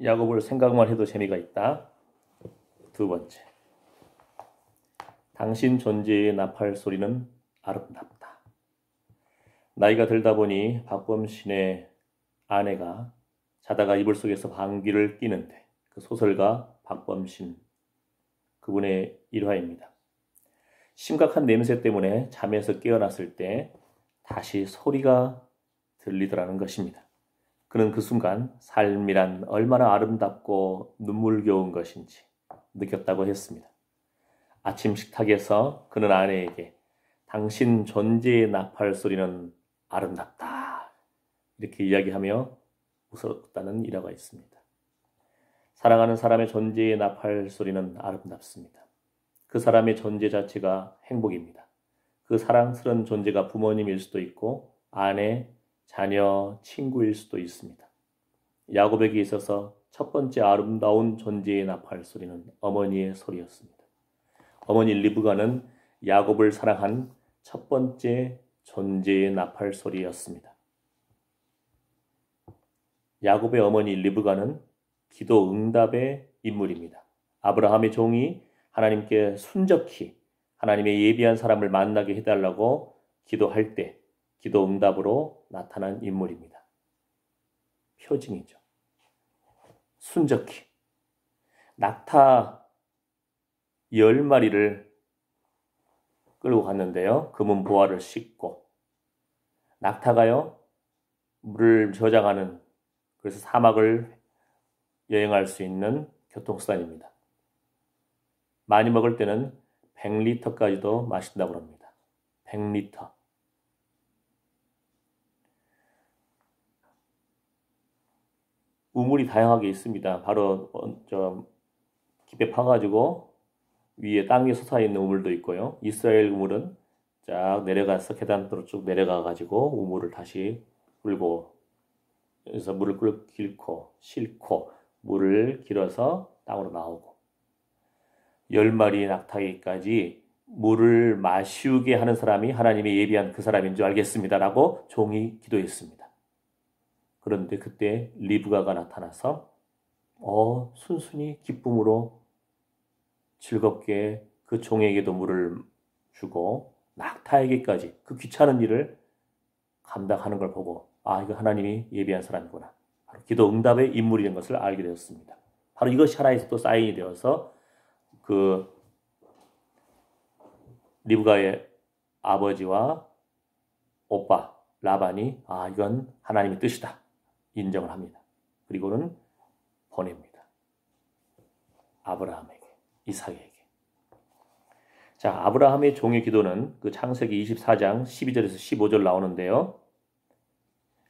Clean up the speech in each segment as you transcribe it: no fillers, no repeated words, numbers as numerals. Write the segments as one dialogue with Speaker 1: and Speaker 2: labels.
Speaker 1: 야곱을 생각만 해도 재미가 있다. 두 번째, 당신 존재의 나팔 소리는 아름답다. 나이가 들다 보니 박범신의 아내가 자다가 이불 속에서 방귀를 뀌는데, 그 소설가 박범신 그분의 일화입니다. 심각한 냄새 때문에 잠에서 깨어났을 때 다시 소리가 들리더라는 것입니다. 그는 그 순간 삶이란 얼마나 아름답고 눈물겨운 것인지 느꼈다고 했습니다. 아침 식탁에서 그는 아내에게 당신 존재의 나팔 소리는 아름답다, 이렇게 이야기하며 웃었다는 일화가 있습니다. 사랑하는 사람의 존재의 나팔 소리는 아름답습니다. 그 사람의 존재 자체가 행복입니다. 그 사랑스러운 존재가 부모님일 수도 있고 아내, 자녀, 친구일 수도 있습니다. 야곱에게 있어서 첫 번째 아름다운 존재의 나팔 소리는 어머니의 소리였습니다. 어머니 리브가는 야곱을 사랑한 첫 번째 존재의 나팔 소리였습니다. 야곱의 어머니 리브가는 기도 응답의 인물입니다. 아브라함의 종이 하나님께 순적히 하나님의 예비한 사람을 만나게 해달라고 기도할 때 기도 응답으로 나타난 인물입니다. 표징이죠. 순적히 낙타 10마리를 끌고 갔는데요. 금은 보화를 싣고, 낙타가요 물을 저장하는, 그래서 사막을 여행할 수 있는 교통수단입니다. 많이 먹을 때는 100리터까지도 마신다고 합니다. 100리터. 우물이 다양하게 있습니다. 바로 깊게 파가지고 위에 땅에 솟아있는 우물도 있고요. 이스라엘 우물은 쫙 내려가서 계단으로 쭉 내려가가지고 우물을 다시 끌고, 그래서 물을 길고 싣고 물을 길어서 땅으로 나오고, 10마리 낙타기까지 물을 마시우게 하는 사람이 하나님의 예비한 그 사람인 줄 알겠습니다라고 종이 기도했습니다. 그런데 그때 리브가가 나타나서 순순히 기쁨으로 즐겁게 그 종에게도 물을 주고 낙타에게까지 그 귀찮은 일을 감당하는 걸 보고, 이거 하나님이 예비한 사람이구나, 바로 기도 응답의 인물인 것을 알게 되었습니다. 바로 이것이 하나의 또 사인이 되어서 그 리브가의 아버지와 오빠 라반이 이건 하나님의 뜻이다 인정을 합니다. 그리고는 보냅니다. 아브라함에게, 이삭에게. 자, 아브라함의 종의 기도는 그 창세기 24장 12절에서 15절 나오는데요.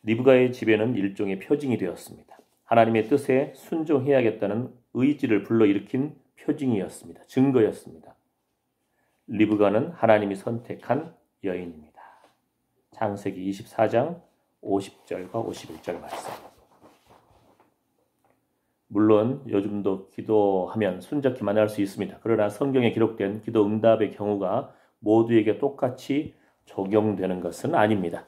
Speaker 1: 리브가의 집에는 일종의 표징이 되었습니다. 하나님의 뜻에 순종해야겠다는 의지를 불러일으킨 표징이었습니다. 증거였습니다. 리브가는 하나님이 선택한 여인입니다. 창세기 24장 50절과 51절 말씀. 물론 요즘도 기도하면 순적히 만날 수 있습니다. 그러나 성경에 기록된 기도 응답의 경우가 모두에게 똑같이 적용되는 것은 아닙니다.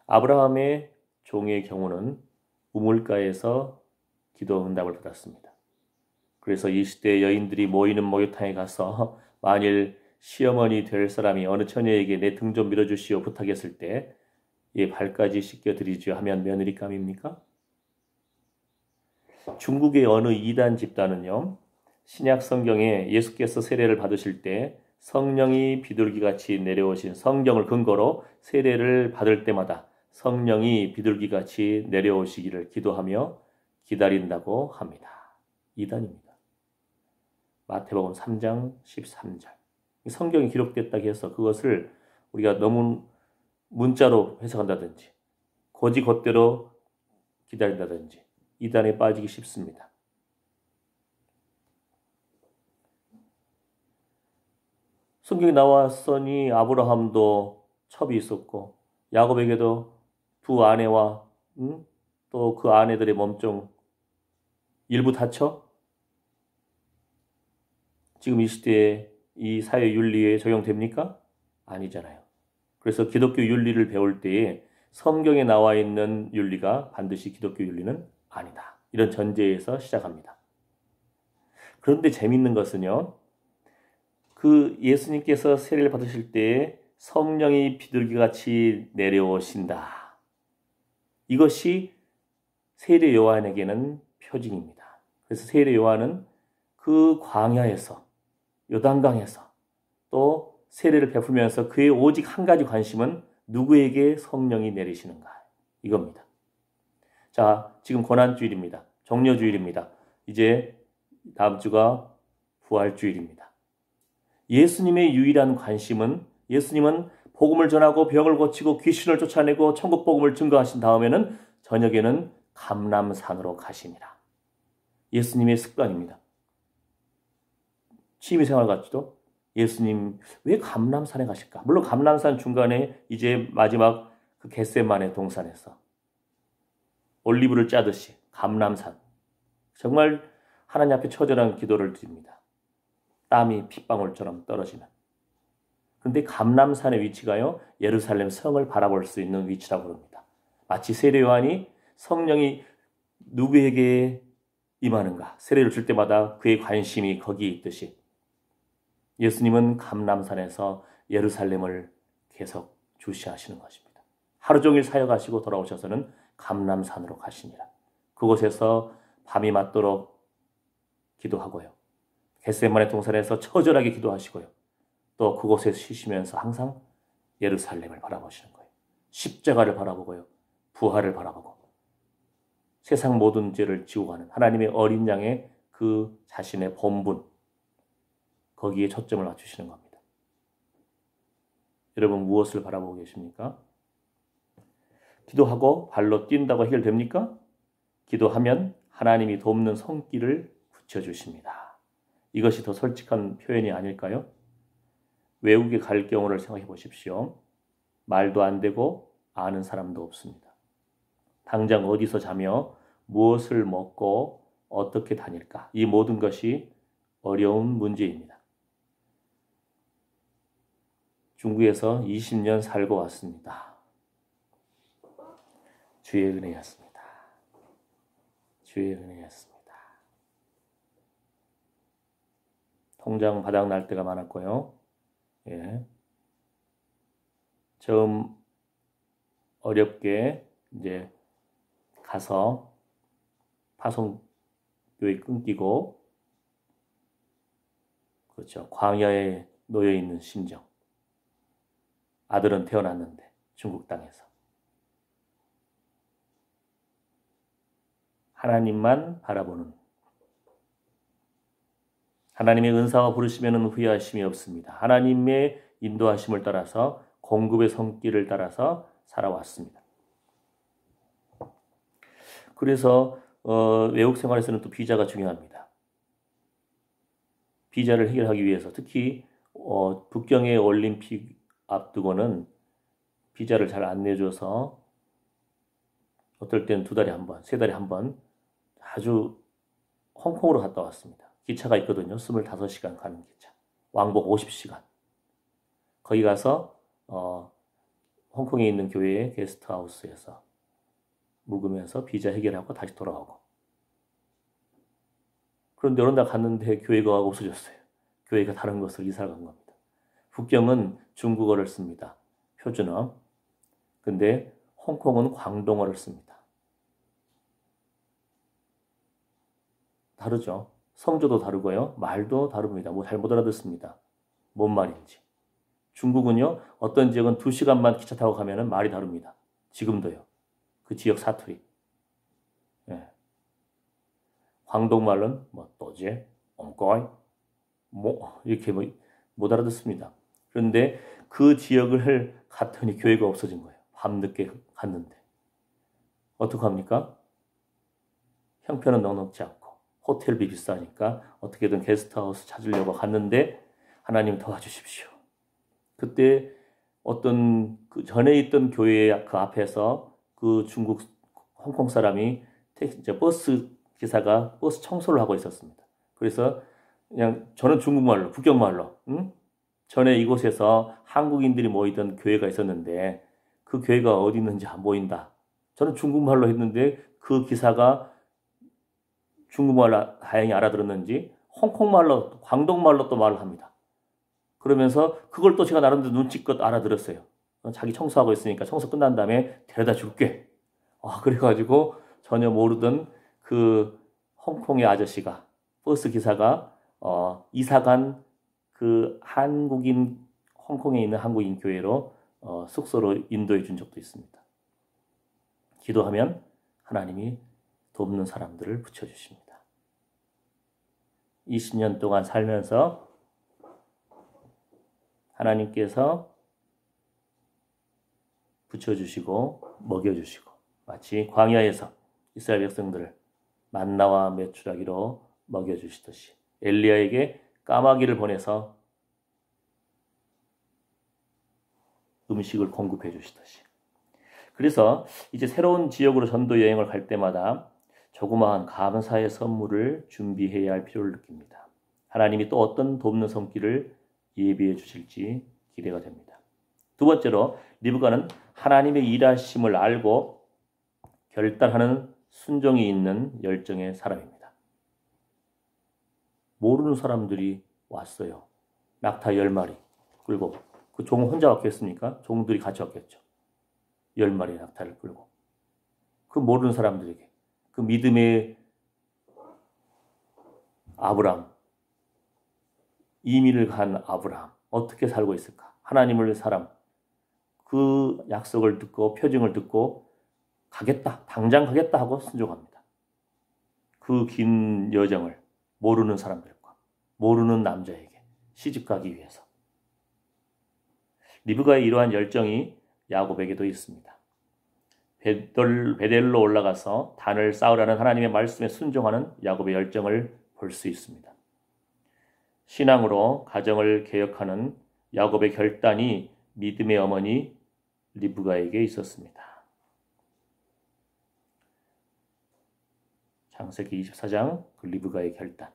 Speaker 1: 아브라함의 종의 경우는 우물가에서 기도 응답을 받았습니다. 그래서 이 시대 여인들이 모이는 목욕탕에 가서 만일 시어머니 될 사람이 어느 처녀에게 내 등 좀 밀어주시오 부탁했을 때 발까지 씻겨드리죠 하면 며느리감입니까? 중국의 어느 이단 집단은요, 신약 성경에 예수께서 세례를 받으실 때 성령이 비둘기같이 내려오신 성경을 근거로 세례를 받을 때마다 성령이 비둘기같이 내려오시기를 기도하며 기다린다고 합니다. 이단입니다. 마태복음 3장 13절. 성경이 기록됐다고 해서 그것을 우리가 너무 문자로 해석한다든지 곧이곧대로 기다린다든지 이단에 빠지기 쉽습니다. 성경에 나왔으니 아브라함도 첩이 있었고 야곱에게도 두 아내와 또 그 아내들의 몸종 일부 다쳐 지금 이 시대에 이 사회 윤리에 적용됩니까? 아니잖아요. 그래서 기독교 윤리를 배울 때에 성경에 나와 있는 윤리가 반드시 기독교 윤리는 아니다. 이런 전제에서 시작합니다. 그런데 재밌는 것은요. 그 예수님께서 세례를 받으실 때 성령이 비둘기같이 내려오신다. 이것이 세례 요한에게는 표징입니다. 그래서 세례 요한은 그 광야에서 요단강에서 또 세례를 베풀면서 그의 오직 한 가지 관심은 누구에게 성령이 내리시는가 이겁니다. 자, 지금 고난주일입니다. 종려주일입니다. 이제 다음 주가 부활주일입니다. 예수님의 유일한 관심은 예수님은 복음을 전하고 병을 고치고 귀신을 쫓아내고 천국 복음을 증거하신 다음에는 저녁에는 감람산으로 가시니라. 예수님의 습관입니다. 취미생활 같지도 예수님 왜 감람산에 가실까? 물론 감람산 중간에 이제 마지막 그 겟세마네 동산에서 올리브를 짜듯이 감람산 정말 하나님 앞에 처절한 기도를 드립니다. 땀이 핏방울처럼 떨어지는. 그런데 감람산의 위치가요. 예루살렘 성을 바라볼 수 있는 위치라고 합니다. 마치 세례 요한이 성령이 누구에게 임하는가 세례를 줄 때마다 그의 관심이 거기에 있듯이 예수님은 감람산에서 예루살렘을 계속 주시하시는 것입니다. 하루 종일 사역하시고 돌아오셔서는 감람산으로 가시니라. 그곳에서 밤이 맞도록 기도하고요. 겟세마네 동산에서 처절하게 기도하시고요. 또 그곳에 쉬시면서 항상 예루살렘을 바라보시는 거예요. 십자가를 바라보고요. 부활을 바라보고 세상 모든 죄를 지고 가는 하나님의 어린 양의 그 자신의 본분 거기에 초점을 맞추시는 겁니다. 여러분 무엇을 바라보고 계십니까? 기도하고 발로 뛴다고 해결됩니까? 기도하면 하나님이 돕는 손길을 붙여주십니다. 이것이 더 솔직한 표현이 아닐까요? 외국에 갈 경우를 생각해 보십시오. 말도 안 되고 아는 사람도 없습니다. 당장 어디서 자며 무엇을 먹고 어떻게 다닐까? 이 모든 것이 어려운 문제입니다. 중국에서 20년 살고 왔습니다. 주의 은혜였습니다. 주의 은혜였습니다. 통장 바닥 날 때가 많았고요. 예. 처음 어렵게 이제 가서 파송교회 끊기고 그렇죠. 광야에 놓여 있는 심정. 아들은 태어났는데 중국 땅에서 하나님만 바라보는 하나님의 은사와 부르시면 후회하심이 없습니다. 하나님의 인도하심을 따라서 공급의 손길을 따라서 살아왔습니다. 그래서 외국 생활에서는 또 비자가 중요합니다. 비자를 해결하기 위해서 특히 북경의 올림픽 앞두고는 비자를 잘 안 내줘서 어떨 때는 2달에 한 번, 3달에 한 번 아주 홍콩으로 갔다 왔습니다. 기차가 있거든요. 25시간 가는 기차. 왕복 50시간. 거기 가서 홍콩에 있는 교회의 게스트하우스에서 묵으면서 비자 해결하고 다시 돌아오고. 그런데 어느 날 갔는데 교회가 없어졌어요. 교회가 다른 곳으로 이사를 간 겁니다. 북경은 중국어를 씁니다. 표준어. 근데 홍콩은 광동어를 씁니다. 다르죠. 성조도 다르고요. 말도 다릅니다. 잘 못 알아듣습니다. 뭔 말인지. 중국은요. 어떤 지역은 2시간만 기차 타고 가면 말이 다릅니다. 지금도요. 그 지역 사투리. 예. 광동말은 또제, 엉꺼이, 이렇게 못 알아듣습니다. 그런데 그 지역을 갔더니 교회가 없어진 거예요. 밤늦게 갔는데. 어떡합니까? 형편은 넉넉지 않고 호텔비 비싸니까 어떻게든 게스트하우스 찾으려고 갔는데 하나님 도와주십시오. 그때 어떤 그 전에 있던 교회 그 앞에서 그 중국 홍콩 사람이 버스 기사가 버스 청소를 하고 있었습니다. 그래서 그냥 저는 중국말로 북경말로 전에 이곳에서 한국인들이 모이던 교회가 있었는데 그 교회가 어디 있는지 안 보인다. 저는 중국말로 했는데 그 기사가 중국말 다행히 알아들었는지 홍콩말로, 광동말로 또 말을 합니다. 그러면서 그걸 또 제가 나름대로 눈치껏 알아들었어요. 자기 청소하고 있으니까 청소 끝난 다음에 데려다 줄게. 그래가지고 전혀 모르던 그 홍콩의 아저씨가, 버스 기사가 이사간 그 한국인, 홍콩에 있는 한국인 교회로 숙소로 인도해 준 적도 있습니다. 기도하면 하나님이 돕는 사람들을 붙여주십니다. 20년 동안 살면서 하나님께서 붙여주시고 먹여주시고, 마치 광야에서 이스라엘 백성들을 만나와 메추라기로 먹여주시듯이 엘리야에게 까마귀를 보내서 음식을 공급해 주시듯이, 그래서 이제 새로운 지역으로 전도 여행을 갈 때마다 조그마한 감사의 선물을 준비해야 할 필요를 느낍니다. 하나님이 또 어떤 돕는 손길을 예비해 주실지 기대가 됩니다. 두 번째로, 리브가는 하나님의 일하심을 알고 결단하는 순종이 있는 열정의 사람입니다. 모르는 사람들이 왔어요. 낙타 10마리 끌고. 그 종은 혼자 왔겠습니까? 종들이 같이 왔겠죠. 10마리의 낙타를 끌고. 그 모르는 사람들에게, 그 믿음의 아브람, 이민을 간 아브라함, 어떻게 살고 있을까? 하나님을 사람, 그 약속을 듣고 표징을 듣고 가겠다, 당장 가겠다 하고 순종합니다. 그 긴 여정을 모르는 사람들과 모르는 남자에게 시집가기 위해서. 리브가의 이러한 열정이 야곱에게도 있습니다. 베델로 올라가서 단을 쌓으라는 하나님의 말씀에 순종하는 야곱의 열정을 볼 수 있습니다. 신앙으로 가정을 개혁하는 야곱의 결단이 믿음의 어머니 리브가에게 있었습니다. 창세기 24장 그 리브가의 결단.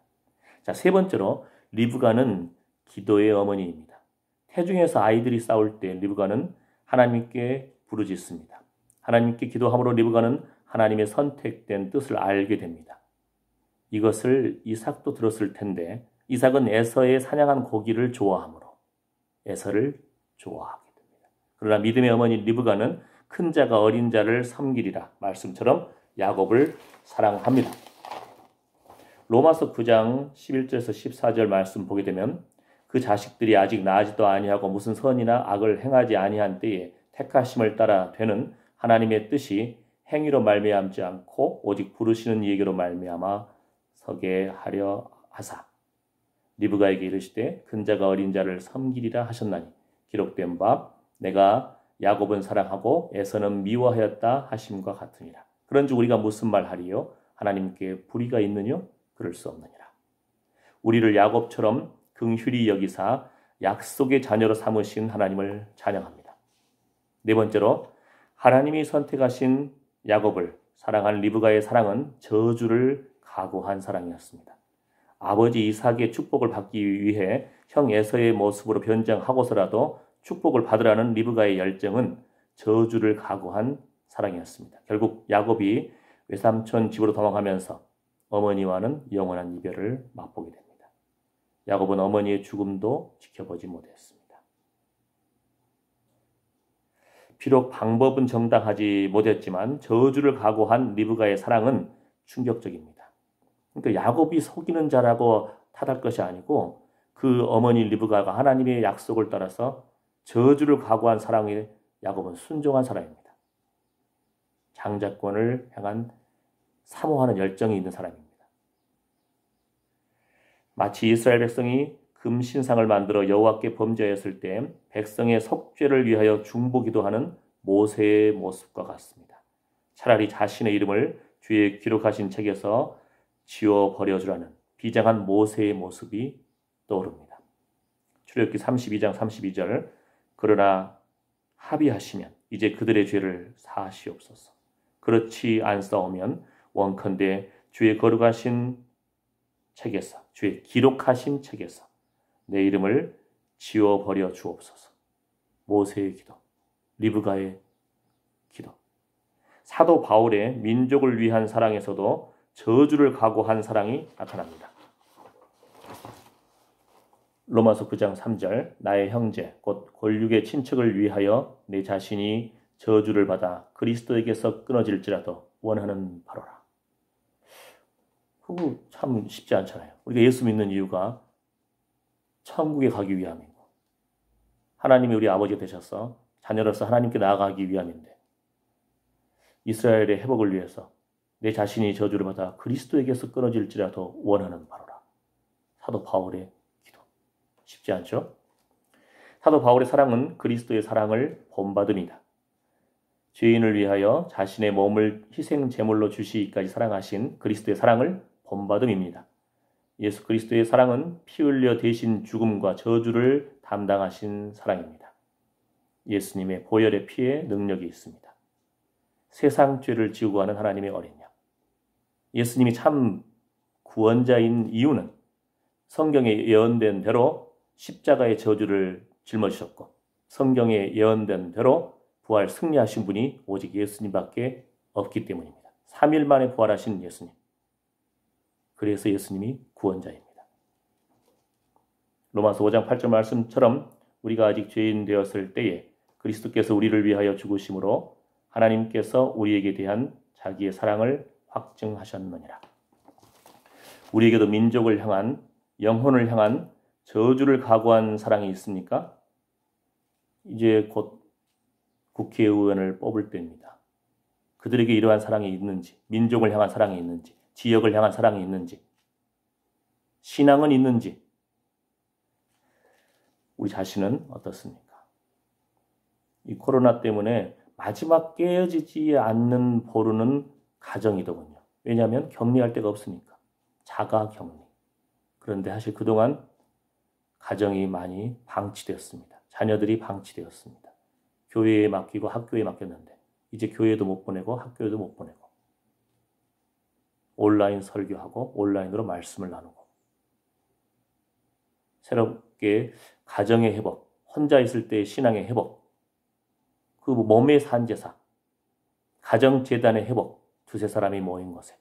Speaker 1: 자, 세 번째로, 리브가는 기도의 어머니입니다. 태중에서 아이들이 싸울 때 리브가는 하나님께 부르짖습니다. 하나님께 기도함으로 리브가는 하나님의 선택된 뜻을 알게 됩니다. 이것을 이삭도 들었을 텐데, 이삭은 에서의 사냥한 고기를 좋아하므로 에서를 좋아하게 됩니다. 그러나 믿음의 어머니 리브가는 큰 자가 어린 자를 섬기리라 말씀처럼 야곱을 사랑합니다. 로마서 9장 11절에서 14절 말씀 보게 되면, 그 자식들이 아직 나지도 아니하고 무슨 선이나 악을 행하지 아니한 때에 택하심을 따라 되는 하나님의 뜻이 행위로 말미암지 않고 오직 부르시는 이에게로 말미암아 서게 하려 하사 리브가에게 이르시되 큰 자가 어린 자를 섬기리라 하셨나니 기록된 바 내가 야곱은 사랑하고 에서는 미워하였다 하심과 같으니라. 그런즉 우리가 무슨 말하리요? 하나님께 불의가 있느뇨? 그럴 수 없느니라. 우리를 야곱처럼 긍휼히 여기사 약속의 자녀로 삼으신 하나님을 찬양합니다. 네 번째로, 하나님이 선택하신 야곱을 사랑한 리브가의 사랑은 저주를 각오한 사랑이었습니다. 아버지 이삭의 축복을 받기 위해 형 에서의 모습으로 변장하고서라도 축복을 받으라는 리브가의 열정은 저주를 각오한 사랑이었습니다. 결국 야곱이 외삼촌 집으로 도망하면서 어머니와는 영원한 이별을 맛보게 됩니다. 야곱은 어머니의 죽음도 지켜보지 못했습니다. 비록 방법은 정당하지 못했지만 저주를 각오한 리브가의 사랑은 충격적입니다. 그러니까 야곱이 속이는 자라고 탓할 것이 아니고 그 어머니 리브가가 하나님의 약속을 따라서 저주를 각오한 사랑에 야곱은 순종한 사람입니다. 장자권을 향한 사모하는 열정이 있는 사람입니다. 마치 이스라엘 백성이 금신상을 만들어 여호와께 범죄하였을 때 백성의 속죄를 위하여 중보기도 하는 모세의 모습과 같습니다. 차라리 자신의 이름을 주의 기록하신 책에서 지워버려주라는 비장한 모세의 모습이 떠오릅니다. 출애굽기 32장 32절 그러나 합의하시면 이제 그들의 죄를 사하시옵소서. 그렇지 않사오면 원컨대 주의 거룩하신 책에서 주의 기록하신 책에서 내 이름을 지워버려 주옵소서. 모세의 기도, 리브가의 기도. 사도 바울의 민족을 위한 사랑에서도 저주를 각오한 사랑이 나타납니다. 로마서 9장 3절 나의 형제 곧 골육의 친척을 위하여 내 자신이 저주를 받아 그리스도에게서 끊어질지라도 원하는 바로라. 그거 참 쉽지 않잖아요. 우리가 예수 믿는 이유가 천국에 가기 위함이고 하나님이 우리 아버지가 되셔서 자녀로서 하나님께 나아가기 위함인데 이스라엘의 회복을 위해서 내 자신이 저주를 받아 그리스도에게서 끊어질지라도 원하는 바로라. 사도 바울의 기도. 쉽지 않죠? 사도 바울의 사랑은 그리스도의 사랑을 본받음이다. 죄인을 위하여 자신의 몸을 희생 제물로 주시기까지 사랑하신 그리스도의 사랑을 본받음입니다. 예수 그리스도의 사랑은 피 흘려 대신 죽음과 저주를 담당하신 사랑입니다. 예수님의 보혈의 피에 능력이 있습니다. 세상 죄를 지우고 가는 하나님의 어린 양. 예수님이 참 구원자인 이유는 성경에 예언된 대로 십자가의 저주를 짊어지셨고 성경에 예언된 대로 부활 승리하신 분이 오직 예수님밖에 없기 때문입니다. 3일 만에 부활하신 예수님. 그래서 예수님이 구원자입니다. 로마서 5장 8절 말씀처럼 우리가 아직 죄인 되었을 때에 그리스도께서 우리를 위하여 죽으심으로 하나님께서 우리에게 대한 자기의 사랑을 확증하셨느니라. 우리에게도 민족을 향한 영혼을 향한 저주를 각오한 사랑이 있습니까? 이제 곧 국회의원을 뽑을 때입니다. 그들에게 이러한 사랑이 있는지, 민족을 향한 사랑이 있는지, 지역을 향한 사랑이 있는지, 신앙은 있는지, 우리 자신은 어떻습니까? 이 코로나 때문에 마지막 깨어지지 않는 보루는 가정이더군요. 왜냐하면 격리할 데가 없으니까. 자가 격리. 그런데 사실 그동안 가정이 많이 방치되었습니다. 자녀들이 방치되었습니다. 교회에 맡기고 학교에 맡겼는데 이제 교회도 못 보내고 학교에도 못 보내고 온라인 설교하고 온라인으로 말씀을 나누고 새롭게 가정의 회복, 혼자 있을 때의 신앙의 회복, 그 몸의 산제사, 가정재단의 회복, 두세 사람이 모인 곳에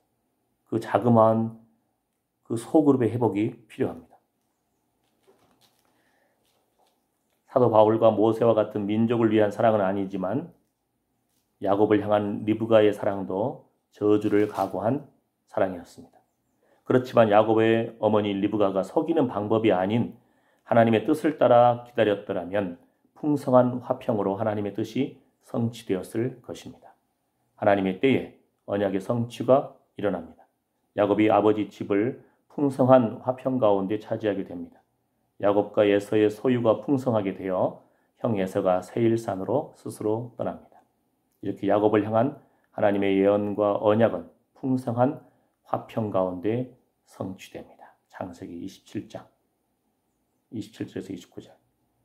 Speaker 1: 그 자그마한 그 소그룹의 회복이 필요합니다. 사도 바울과 모세와 같은 민족을 위한 사랑은 아니지만 야곱을 향한 리브가의 사랑도 저주를 각오한 사랑이었습니다. 그렇지만 야곱의 어머니 리브가가 속이는 방법이 아닌 하나님의 뜻을 따라 기다렸더라면 풍성한 화평으로 하나님의 뜻이 성취되었을 것입니다. 하나님의 때에 언약의 성취가 일어납니다. 야곱이 아버지 집을 풍성한 화평 가운데 차지하게 됩니다. 야곱과 에서의 소유가 풍성하게 되어 형 에서가 세일산으로 스스로 떠납니다. 이렇게 야곱을 향한 하나님의 예언과 언약은 풍성한 화평 가운데 성취됩니다. 창세기 27장 27절에서 29절,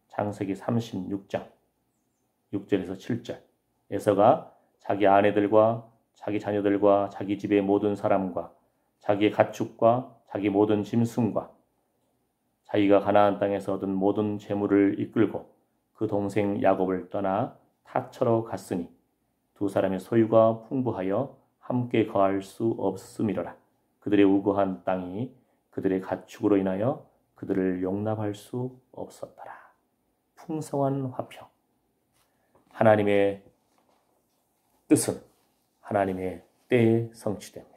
Speaker 1: 창세기 36장 6절에서 7절. 에서가 자기 아내들과 자기 자녀들과 자기 집의 모든 사람과 자기의 가축과 자기 모든 짐승과 자기가 가나안 땅에서 얻은 모든 재물을 이끌고 그 동생 야곱을 떠나 타처로 갔으니 두 사람의 소유가 풍부하여 함께 거할 수 없음이로라. 그들의 우거한 땅이 그들의 가축으로 인하여 그들을 용납할 수 없었더라. 풍성한 화평. 하나님의 뜻은 하나님의 때에 성취됩니다.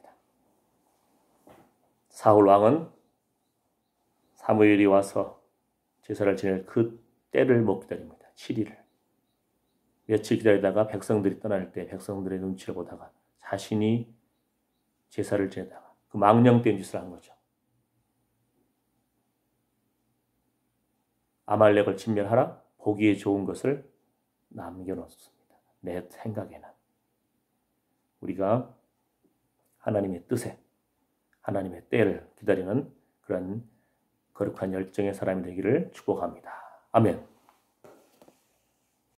Speaker 1: 사울 왕은 사무엘이 와서 제사를 지낼 그 때를 못 기다립니다. 7일을. 며칠 기다리다가 백성들이 떠날 때 백성들의 눈치를 보다가 자신이 제사를 지내다가 그 망령된 짓을 한 거죠. 아말렉을 진멸하라. 보기에 좋은 것을 남겨놓습니다. 내 생각에는. 우리가 하나님의 뜻에 하나님의 때를 기다리는 그런 거룩한 열정의 사람이 되기를 축복합니다. 아멘.